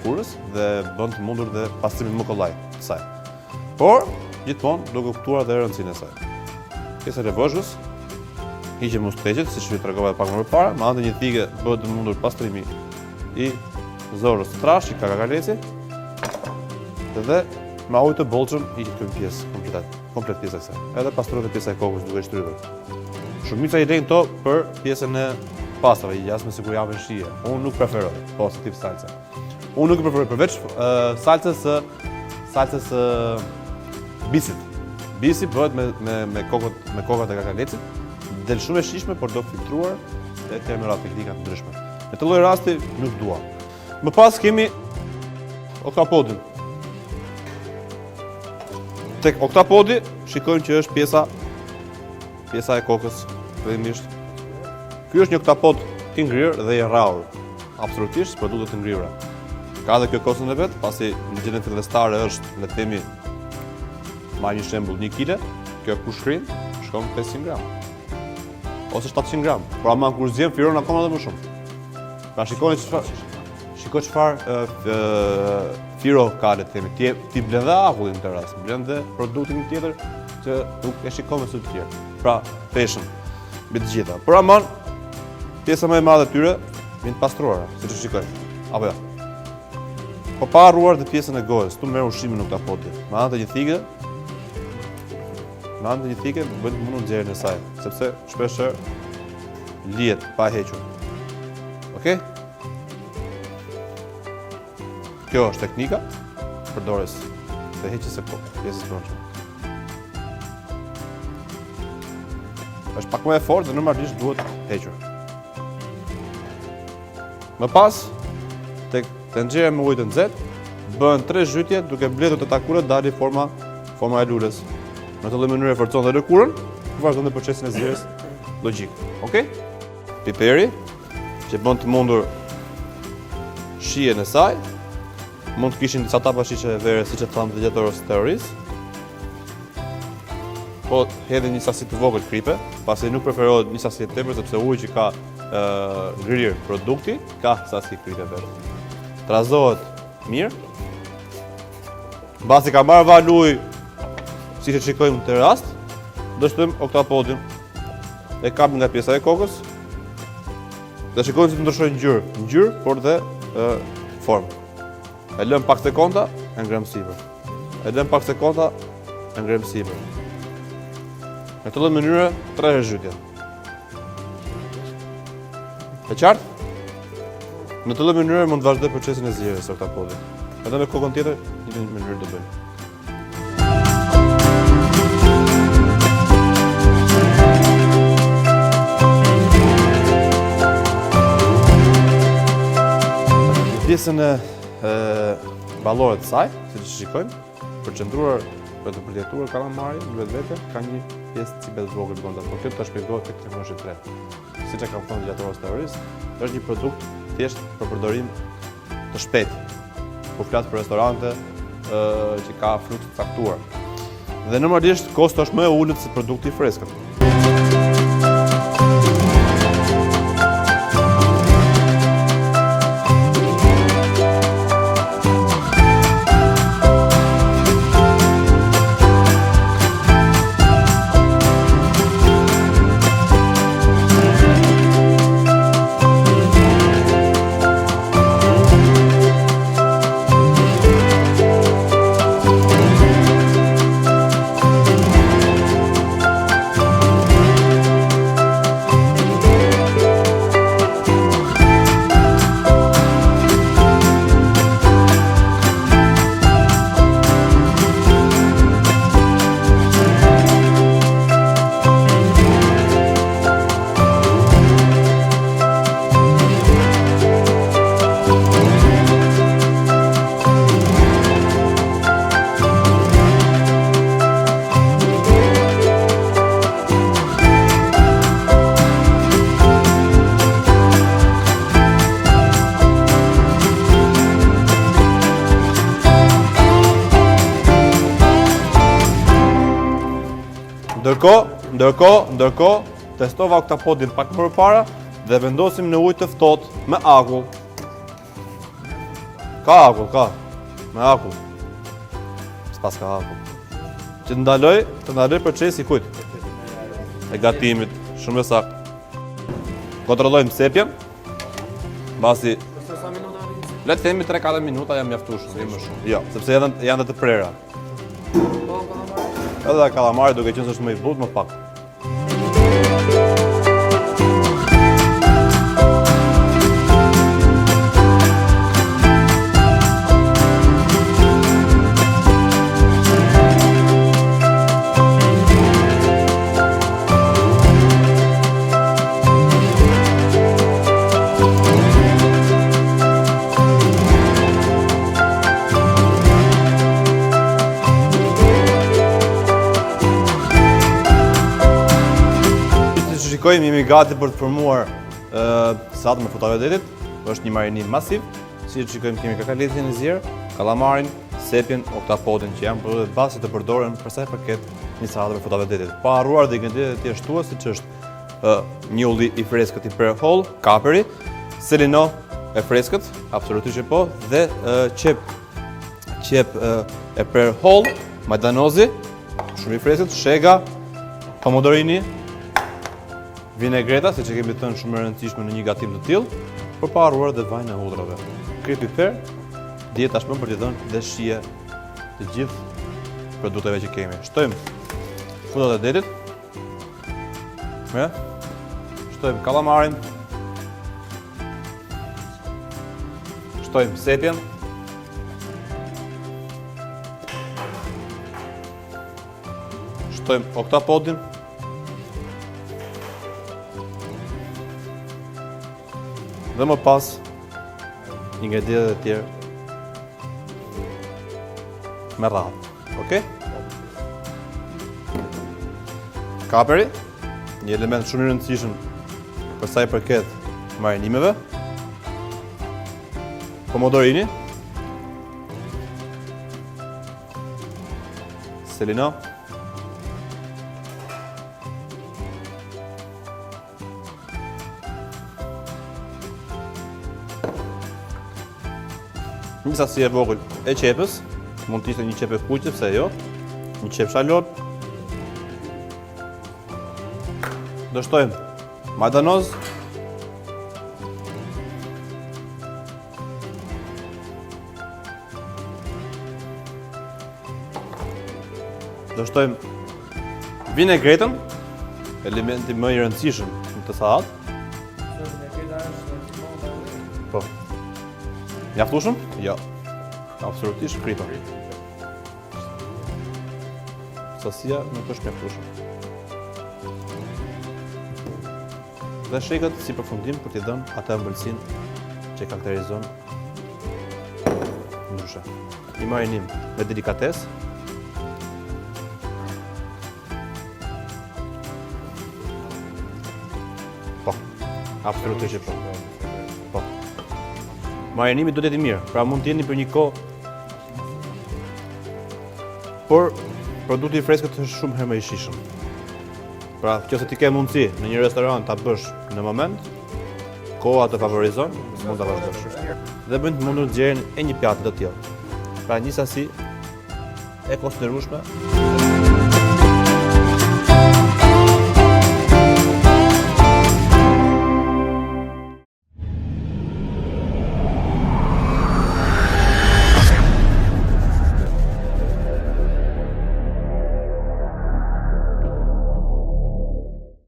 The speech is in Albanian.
lëkurës dhe bën të mundur dhe pastrimin më kollaj të saj. Por, gjithmonë duke kuptuar dhe rëndësinë e saj. Pjesa e vozhgës hiqem usteqet, siç ju tregova pak më parë, me anë të një thige bëhet të mundur pastrimi i zorrës të trash, i kakakaleci, dhe me ujë të bollshëm hiqet këtë pjesë komplet pjesa e kësaj. Edhe pastrohet pjesa e kokës duke shtrydhur. Shumica i lejnë to për pjesën e pastave, jashtme sikur japin shije. Unë nuk preferoj positiv salsa. Unë nuk e preferoj përveç salsës bisit. Bisi bëhet me kokat e kakalecit, del shumë e shijshme, por do filtruar dhe ka me teknika të ndryshme. Në të lloj rasti nuk dua. Më pas kemi oktapodin. Tek oktapodi shikojmë që është pjesa e kokës fillimisht. Ky është një oktapod i ngrirë dhe i rrahur, absolutisht produkte të ngrirura. Ka dhe kjo kostën e vet, pasi në gjendjen fillestare është, le të themi, marr një shembull 1 kg, kjo kushkrim shkon 500 gram ose 700 gram. Por ama kur zgjen firon akoma edhe më shumë. Pra shikoni çfarë firo ka, le të themi, ti blen dhe akullin në të rast, blen dhe produktin tjetër që nuk e shikon me sy të tjerë. Pra, peshën mbi të gjitha. Por aman, pjesa më e madhe e tyre vjen të pastruara, siç e shikojmë. Apo jo. Po pa harruar dhe pjesën e gojës, tu merr ushimin në oktapodi. Me anë të një thige, bëhet të mundur nxjerrjen e saj, sepse shpesh lihet pa hequr. Okej? Kjo është teknika përdorjes dhe heqjes së pjesës brendshme. Është pak më e fortë dhe normalisht duhet hequr. Më pas, tek tenxhera me ujë të nxehtë, bëhen 3 zhytje duke mbledhur të takurat dali forma e lulës. Në të lloj mënyre forcon dhe lëkurën, vazhdon dhe procesin e zgjerrjes logjik. Okej? Piperi, që bën të mundur shijen e saj, mund të kishin disa tapa shishe vere, siç e thamë të gjatorës terrorisë. Po hedhin një sasi të vogël kripe, pasi nuk preferohet një sasi të tepër sepse uji që ka ngrirë produkti ka sasi kripe vetë. Trazohet mirë. Mbasi ka marrë val ujë, siç e shikojmë në rast, do shtojmë oktapodin. E kapim nga pjesa e kokës. Dhe shikojmë se të ndryshojë ngjyrë, por dhe formë. E lëm pak sekonda, e ngrem sipër. E lëm pak sekonda, e ngrem sipër. Në të lloj mënyre 3 zhytje. E qartë? Në të lloj mënyre mund të vazhdoj procesin e zgjerrjes së oktapodit. Edhe me kokën tjetër, një mënyrë do bëjmë. Pjesën e ballore të saj, siç e shikojmë, përqendruar për të përjetuar kalamari në vetvete, ka një pjesë cibet vogël brenda, por kjo ta shpjegohet tek teknologjia e tretë. Siç e kam thënë gjatorës terroristë, është një produkt thjesht për përdorim të shpejtë. Po flas për restorante që ka frukt të caktuar. Dhe normalisht kosto është më e ulët se produkti i freskët. Ndërkohë, testova oktapodin pak më përpara dhe vendosim në ujë të ftohtë me akull. Ka akull, ka. Me akull. S'pas ka akull. Që të ndaloj procesi kujt? E gatimit, shumë e saktë. Kontrollojmë sepjen. Mbasi le të themi 3-4 minuta jam mjaftueshëm, jo më shumë. Jo, sepse janë të prera. Edhe kalamari duke qenë se është më i butë, më pak. Shikojmë, jemi gati për të formuar sallatën me futavedetit. Është një marinim masiv. Si që shikojmë, kemi kakaletin e zjerë, kalamarin, sepjen, oktapodin, që janë produktet bazë të përdoren për sa i përket një sallatë me futavedetit. Pa harruar dhe ingredientet e tjerë shtua, siç është njolli i freskët i prerë holl, kaperi, selino e freskët, absolutisht që po, dhe qep e prerë holl, majdanozi, shumë i freskët, shega, pomodorini, vinegreta, si që kemi thënë shumë e rëndësishme në një gatim të tillë, për pa harruar dhe vajin e hudrave. Krip piper, dihet tashmë për t'i dhënë dhe shije të gjithë produkteve që kemi. Shtojmë futavedetit, shtojmë kalamarin, shtojmë sepjen, shtojmë oktapodin, dhe më pas ingredientet e tjerë me radhë. Okej? Kaperi, një element shumë i rëndësishëm për sa i përket marinimeve. Pomodorini, selino, një sasi e vogël e qepës, mund të ishte një qepë e kuqe, pse jo, një qepë shalot. Do shtojmë majdanoz, do shtojmë vinegretën, elementi më i rëndësishëm në të sallatë. Po. Mjaftueshëm? Jo. Absolutisht kripa. Sasia nuk është mjaftueshme. Dhe shegët si përfundim për t'i dhënë atë ëmbëlsinë që karakterizon ndryshe. Një marinim me delikatesë. Po. Absolutisht po. Marinimi do të jetë i mirë, pra mund të jeni për një kohë, por produkti i freskët është shumë herë më i shijshëm. Pra, nëse ti ke mundësi në një restoran ta bësh në moment, koha të favorizon, mund ta vazhdosh. Dhe bën të mundur nxjerrjen e një pjati të tillë. Pra, një sasi e konsiderueshme